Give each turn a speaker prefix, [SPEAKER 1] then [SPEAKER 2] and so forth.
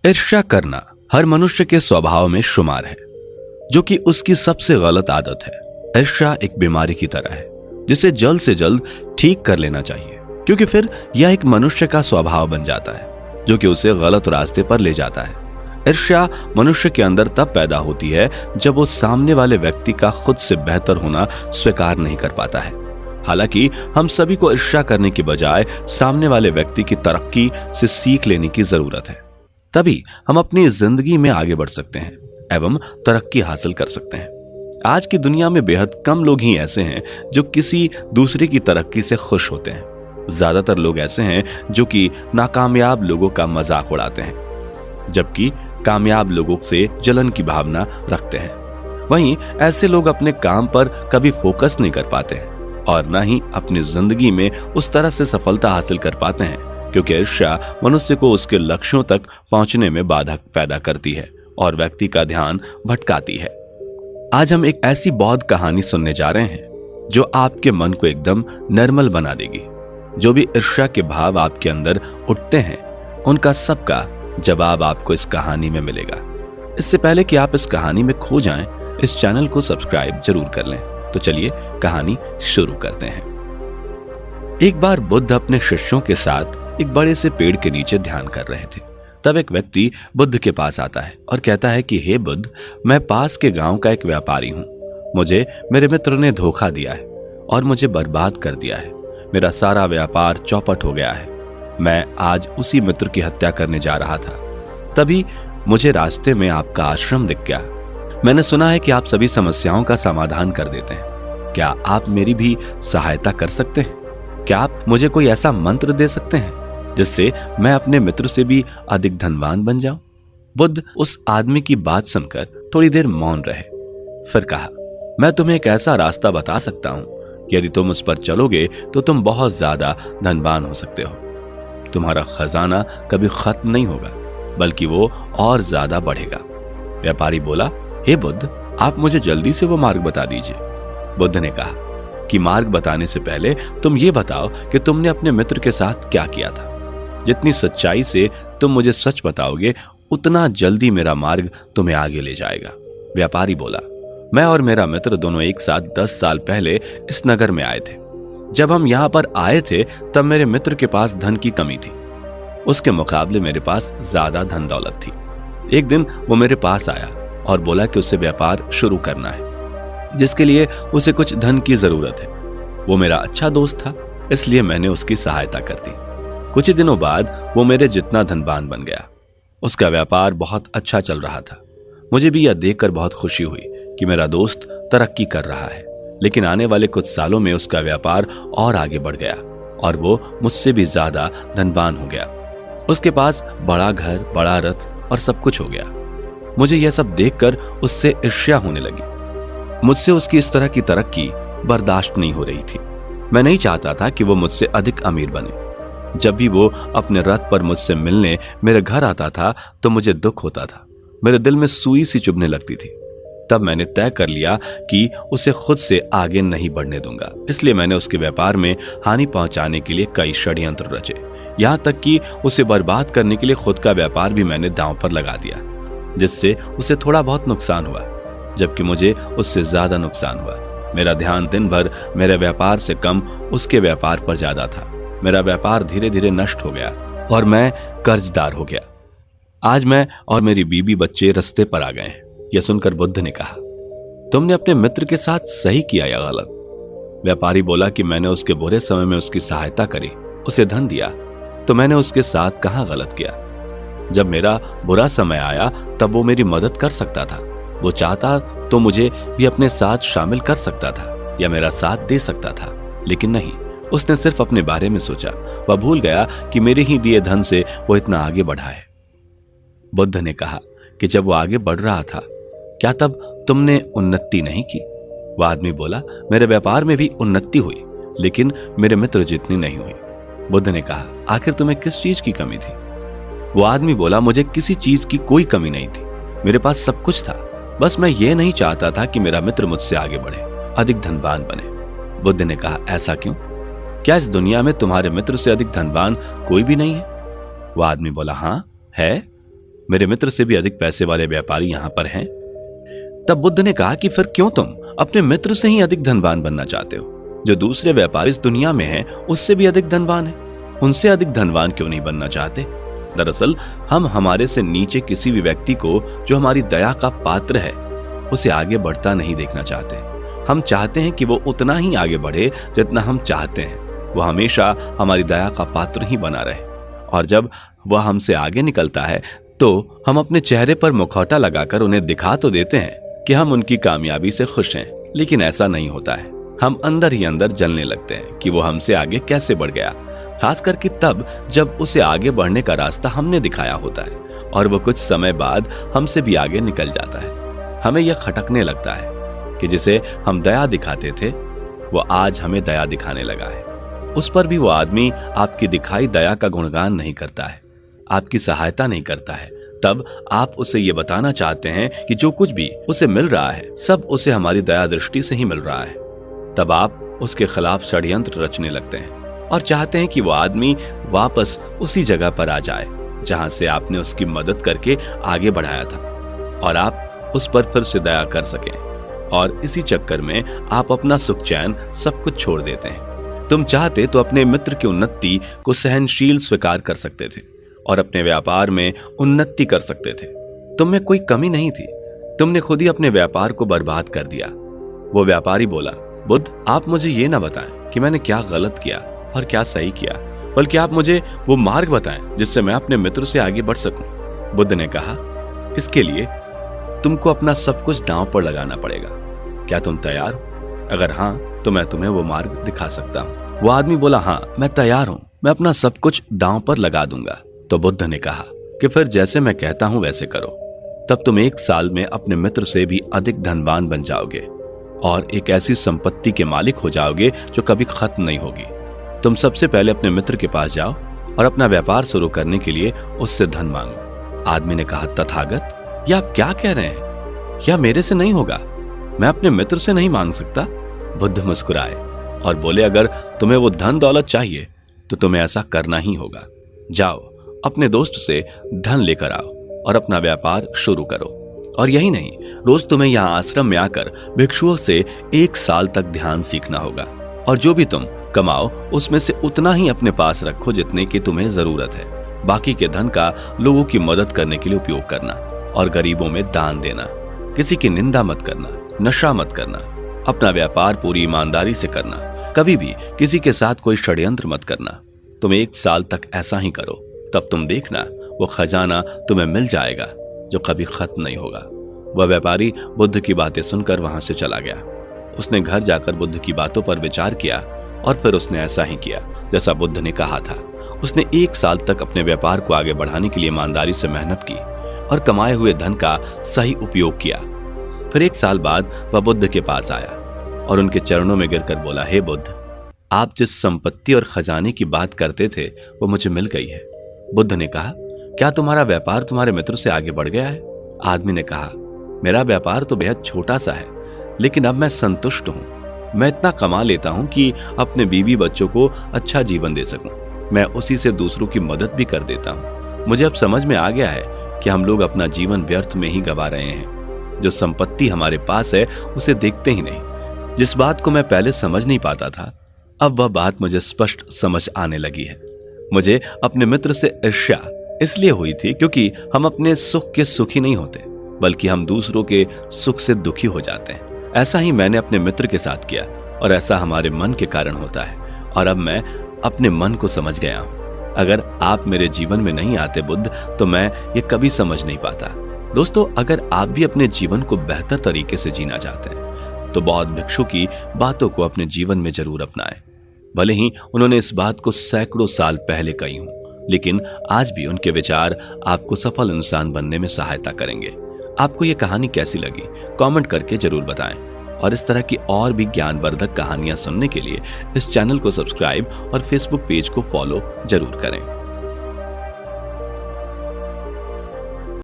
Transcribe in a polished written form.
[SPEAKER 1] ईर्ष्या करना हर मनुष्य के स्वभाव में शुमार है, जो कि उसकी सबसे गलत आदत है। ईर्ष्या एक बीमारी की तरह है जिसे जल्द से जल्द ठीक कर लेना चाहिए, क्योंकि फिर यह एक मनुष्य का स्वभाव बन जाता है जो कि उसे गलत रास्ते पर ले जाता है। ईर्ष्या मनुष्य के अंदर तब पैदा होती है जब वो सामने वाले व्यक्ति का खुद से बेहतर होना स्वीकार नहीं कर पाता है। हालांकि हम सभी को ईर्ष्या करने की बजाय सामने वाले व्यक्ति की तरक्की से सीख लेने की जरूरत है, तभी हम अपनी जिंदगी में आगे बढ़ सकते हैं एवं तरक्की हासिल कर सकते हैं। आज की दुनिया में बेहद कम लोग ही ऐसे हैं जो किसी दूसरे की तरक्की से खुश होते हैं। ज्यादातर लोग ऐसे हैं जो कि नाकामयाब लोगों का मजाक उड़ाते हैं, जबकि कामयाब लोगों से जलन की भावना रखते हैं। वहीं ऐसे लोग अपने काम पर कभी फोकस नहीं कर पाते हैं और न ही अपनी जिंदगी में उस तरह से सफलता हासिल कर पाते हैं, क्योंकि ईर्ष्या मनुष्य को उसके लक्ष्यों तक पहुंचने में बाधा पैदा करती है और व्यक्ति का ध्यान भटकाती है। आज हम एक ऐसी बौद्ध कहानी सुनने जा रहे हैं जो आपके मन को एकदम निर्मल बना देगी। जो भी ईर्ष्या के भाव आपके अंदर उठते हैं, उनका सबका जवाब आपको इस कहानी में मिलेगा। इससे पहले कि आप इस कहानी में खो जाएं, इस चैनल को सब्सक्राइब जरूर कर लें। तो चलिए कहानी शुरू करते हैं। एक बार बुद्ध अपने शिष्यों के साथ एक बड़े से पेड़ के नीचे ध्यान कर रहे थे। तब एक व्यक्ति बुद्ध के पास आता है और कहता है कि हे बुद्ध, मैं पास के गांव का एक व्यापारी हूं। मुझे मेरे मित्र ने धोखा दिया है और मुझे बर्बाद कर दिया है। मेरा सारा व्यापार चौपट हो गया है। मैं आज उसी मित्र की हत्या करने जा रहा था, तभी मुझे रास्ते में आपका आश्रम दिख गया। मैंने सुना है कि आप सभी समस्याओं का समाधान कर देते हैं। क्या आप मेरी भी सहायता कर सकते हैं? क्या आप मुझे कोई ऐसा मंत्र दे सकते हैं जिससे मैं अपने मित्र से भी अधिक धनवान बन जाऊं? बुद्ध उस आदमी की बात सुनकर थोड़ी देर मौन रहे, फिर कहा, मैं तुम्हें एक ऐसा रास्ता बता सकता हूं, यदि तुम उस पर चलोगे तो तुम बहुत ज्यादा धनवान हो सकते हो। तुम्हारा खजाना कभी खत्म नहीं होगा, बल्कि वो और ज्यादा बढ़ेगा। व्यापारी बोला, हे बुद्ध, आप मुझे जल्दी से वो मार्ग बता दीजिए। बुद्ध ने कहा कि मार्ग बताने से पहले तुम ये बताओ कि तुमने अपने मित्र के साथ क्या किया था। जितनी सच्चाई से तुम मुझे सच बताओगे, उतना जल्दी मेरा मार्ग तुम्हें आगे ले जाएगा। व्यापारी बोला, मैं और मेरा मित्र दोनों एक साथ 10 साल पहले इस नगर में आए थे। जब हम यहाँ पर आए थे तब मेरे मित्र के पास धन की कमी थी। उसके मुकाबले मेरे पास ज्यादा धन दौलत थी। एक दिन वो मेरे पास आया और बोला कि उसे व्यापार शुरू करना है, जिसके लिए उसे कुछ धन की जरूरत है। वो मेरा अच्छा दोस्त था, इसलिए मैंने उसकी सहायता कर दी। कुछ ही दिनों बाद वो मेरे जितना धनवान बन गया। उसका व्यापार बहुत अच्छा चल रहा था। मुझे भी यह देखकर बहुत खुशी हुई कि मेरा दोस्त तरक्की कर रहा है, लेकिन आने वाले कुछ सालों में उसका व्यापार और आगे बढ़ गया और वो मुझसे भी ज्यादा धनवान हो गया। उसके पास बड़ा घर, बड़ा रथ और सब कुछ हो गया। मुझे यह सब देखकर उससे ईर्ष्या होने लगी। मुझसे उसकी इस तरह की तरक्की बर्दाश्त नहीं हो रही थी। मैं नहीं चाहता था कि वो मुझसे अधिक अमीर बने। जब भी वो अपने रथ पर मुझसे मिलने मेरे घर आता था तो मुझे दुख होता था। मेरे दिल में सुई सी चुभने लगती थी। तब मैंने तय कर लिया कि उसे खुद से आगे नहीं बढ़ने दूंगा। इसलिए मैंने उसके व्यापार में हानि पहुंचाने के लिए कई षड्यंत्र रचे। यहाँ तक कि उसे बर्बाद करने के लिए खुद का व्यापार भी मैंने दांव पर लगा दिया, जिससे उसे थोड़ा बहुत नुकसान हुआ, जबकि मुझे उससे ज्यादा नुकसान हुआ। मेरा ध्यान दिन भर मेरे व्यापार से कम उसके व्यापार पर ज्यादा था। मेरा व्यापार धीरे धीरे नष्ट हो गया और मैं कर्जदार हो गया। आज मैं और मेरी बीबी बच्चे रास्ते पर आ गए हैं। यह सुनकर बुद्ध ने कहा, तुमने अपने मित्र के साथ सही किया या गलत? व्यापारी बोला कि मैंने उसके बुरे समय में उसकी सहायता करी, उसे धन दिया, तो मैंने उसके साथ कहाँ गलत किया? जब मेरा बुरा समय आया तब वो मेरी मदद कर सकता था। वो चाहता तो मुझे भी अपने साथ शामिल कर सकता था या मेरा साथ दे सकता था, लेकिन नहीं, उसने सिर्फ अपने बारे में सोचा। वह भूल गया कि मेरे ही दिए धन से वो इतना आगे बढ़ा है। बुद्ध ने कहा कि जब वो आगे बढ़ रहा था, क्या तब तुमने उन्नति नहीं की? वह आदमी बोला, मेरे व्यापार में भी उन्नति हुई, लेकिन मेरे मित्र जितनी नहीं हुई। बुद्ध ने कहा, आखिर तुम्हें किस चीज की कमी थी? वो आदमी बोला, मुझे किसी चीज की कोई कमी नहीं थी। मेरे पास सब कुछ था, बस मैं ये नहीं चाहता था कि मेरा मित्र मुझसे आगे बढ़े, अधिक धनवान बने। बुद्ध ने कहा, ऐसा क्यों? क्या इस दुनिया में तुम्हारे मित्र से अधिक धनवान कोई भी नहीं है? वो आदमी बोला, हाँ है। मेरे मित्र से भी अधिक पैसे वाले व्यापारी यहाँ पर हैं। तब बुद्ध ने कहा कि फिर क्यों तुम अपने मित्र से ही अधिक धनवान बनना चाहते हो? जो दूसरे व्यापारी इस दुनिया में हैं, उससे भी अधिक धनवान है, उनसे अधिक धनवान क्यों नहीं बनना चाहते? दरअसल हम हमारे से नीचे किसी भी व्यक्ति को जो हमारी दया का पात्र है, उसे आगे बढ़ता नहीं देखना चाहते। हम चाहते हैं कि वो उतना ही आगे बढ़े जितना हम चाहते हैं। वो हमेशा हमारी दया का पात्र ही बना रहे, और जब वह हमसे आगे निकलता है तो हम अपने चेहरे पर मुखौटा लगाकर उन्हें दिखा तो देते हैं कि हम उनकी कामयाबी से खुश हैं, लेकिन ऐसा नहीं होता है। हम अंदर ही अंदर जलने लगते हैं कि वो हमसे आगे कैसे बढ़ गया, खास करके तब जब उसे आगे बढ़ने का रास्ता हमने दिखाया होता है और वो कुछ समय बाद हमसे भी आगे निकल जाता है। हमें यह खटकने लगता है कि जिसे हम दया दिखाते थे वो आज हमें दया दिखाने लगा है। उस पर भी वो आदमी आपकी दिखाई दया का गुणगान नहीं करता है, आपकी सहायता नहीं करता है। तब आप उसे ये बताना चाहते हैं कि जो कुछ भी उसे मिल रहा है सब उसे हमारी दया दृष्टि से ही मिल रहा है। तब आप उसके खिलाफ षड्यंत्र रचने लगते हैं और चाहते हैं कि वो आदमी वापस उसी जगह पर आ जाए जहां से आपने उसकी मदद करके आगे बढ़ाया था, और आप उस पर फिर से दया कर सकें। और इसी चक्कर में आप अपना सुख चैन सब कुछ छोड़ देते हैं। तुम चाहते तो अपने मित्र की उन्नति को सहनशील स्वीकार कर सकते थे और अपने व्यापार में उन्नति कर सकते थे। तुम में कोई कमी नहीं थी, तुमने खुद ही अपने व्यापार को बर्बाद कर दिया। वो व्यापारी बोला, बुद्ध, आप मुझे ये ना बताएं कि मैंने क्या गलत किया और क्या सही किया, बल्कि आप मुझे वो मार्ग बताएं जिससे मैं अपने मित्र से आगे बढ़ सकूं। बुद्ध ने कहा, इसके लिए तुमको अपना सब कुछ दांव पर लगाना पड़ेगा। क्या तुम तैयार हो? अगर हाँ तो मैं तुम्हें वो मार्ग दिखा सकता हूँ। वो आदमी बोला, हाँ मैं तैयार हूँ, मैं अपना सब कुछ दांव पर लगा दूंगा। तो बुद्ध ने कहा कि फिर जैसे मैं कहता हूं वैसे करो। तब तुम 1 साल में अपने मित्र से भी अधिक धनवान बन जाओगे और एक ऐसी संपत्ति के मालिक हो जाओगे जो कभी खत्म नहीं होगी। तुम सबसे पहले अपने मित्र के पास जाओ और अपना व्यापार शुरू करने के लिए उससे धन मांगो। आदमी ने कहा, तथागत, यह आप क्या कह रहे हैं? यह मेरे से नहीं होगा, मैं अपने मित्र से नहीं मांग सकता। बुद्ध मुस्कुराए और बोले, अगर तुम्हें वो धन दौलत चाहिए तो तुम्हें ऐसा करना ही होगा। जाओ अपने दोस्त से धन लेकर आओ और अपना व्यापार शुरू करो। और यही नहीं, रोज तुम्हें यहाँ आश्रम में आकर भिक्षुओं से 1 साल तक ध्यान सीखना होगा, और जो भी तुम कमाओ उसमें से उतना ही अपने पास रखो जितने की तुम्हें जरूरत है। बाकी के धन का लोगों की मदद करने के लिए उपयोग करना और गरीबों में दान देना। किसी की निंदा मत करना, नशा मत करना, अपना व्यापार पूरी ईमानदारी से करना, कभी भी किसी के साथ कोई षड्यंत्र मत करना। तुम 1 साल तक ऐसा ही करो, तब तुम देखना वो खजाना तुम्हें मिल जाएगा जो कभी खत्म नहीं होगा। वह व्यापारी बुद्ध की बातें सुनकर वहां से चला गया। उसने घर जाकर बुद्ध की बातों पर विचार किया और फिर उसने ऐसा ही किया जैसा बुद्ध ने कहा था। उसने 1 साल तक अपने व्यापार को आगे बढ़ाने के लिए ईमानदारी से मेहनत की और कमाए हुए धन का सही उपयोग किया। फिर 1 साल बाद वह बुद्ध के पास आया और उनके चरणों में गिरकर बोला, हे बुद्ध, आप जिस संपत्ति और खजाने की बात करते थे वो मुझे मिल गई है। बुद्ध ने कहा, क्या तुम्हारा व्यापार तुम्हारे मित्र से आगे बढ़ गया है? आदमी ने कहा, मेरा व्यापार तो बेहद छोटा सा है, लेकिन अब मैं संतुष्ट हूँ। मैं इतना कमा लेता हूँ कि अपने बीवी बच्चों को अच्छा जीवन दे सकूं। मैं उसी से दूसरों की मदद भी कर देता हूँ। मुझे अब समझ में आ गया है कि हम लोग अपना जीवन व्यर्थ में ही गवा रहे हैं। जो संपत्ति हमारे पास है उसे देखते ही नहीं। जिस बात को मैं पहले समझ नहीं पाता था, अब वह बात मुझे स्पष्ट समझ आने लगी है। मुझे अपने मित्र से ईर्ष्या इसलिए हुई थी क्योंकि हम अपने सुख के सुखी नहीं होते, बल्कि हम दूसरों के सुख से दुखी हो जाते हैं। ऐसा ही मैंने अपने मित्र के साथ किया और ऐसा हमारे मन के कारण होता है। और अब मैं अपने मन को समझ गया हूं। अगर आप मेरे जीवन में नहीं आते बुद्ध, तो मैं ये कभी समझ नहीं पाता। दोस्तों, अगर आप भी अपने जीवन को बेहतर तरीके से जीना चाहते हैं तो बौद्ध भिक्षु की बातों को अपने जीवन में जरूर अपनाएं। भले ही उन्होंने इस बात को सैकड़ों साल पहले कही हो, लेकिन आज भी उनके विचार आपको सफल इंसान बनने में सहायता करेंगे। आपको ये कहानी कैसी लगी कमेंट करके जरूर बताएं, और इस तरह की और भी ज्ञानवर्धक कहानियां सुनने के लिए इस चैनल को सब्सक्राइब और फेसबुक पेज को फॉलो जरूर करें।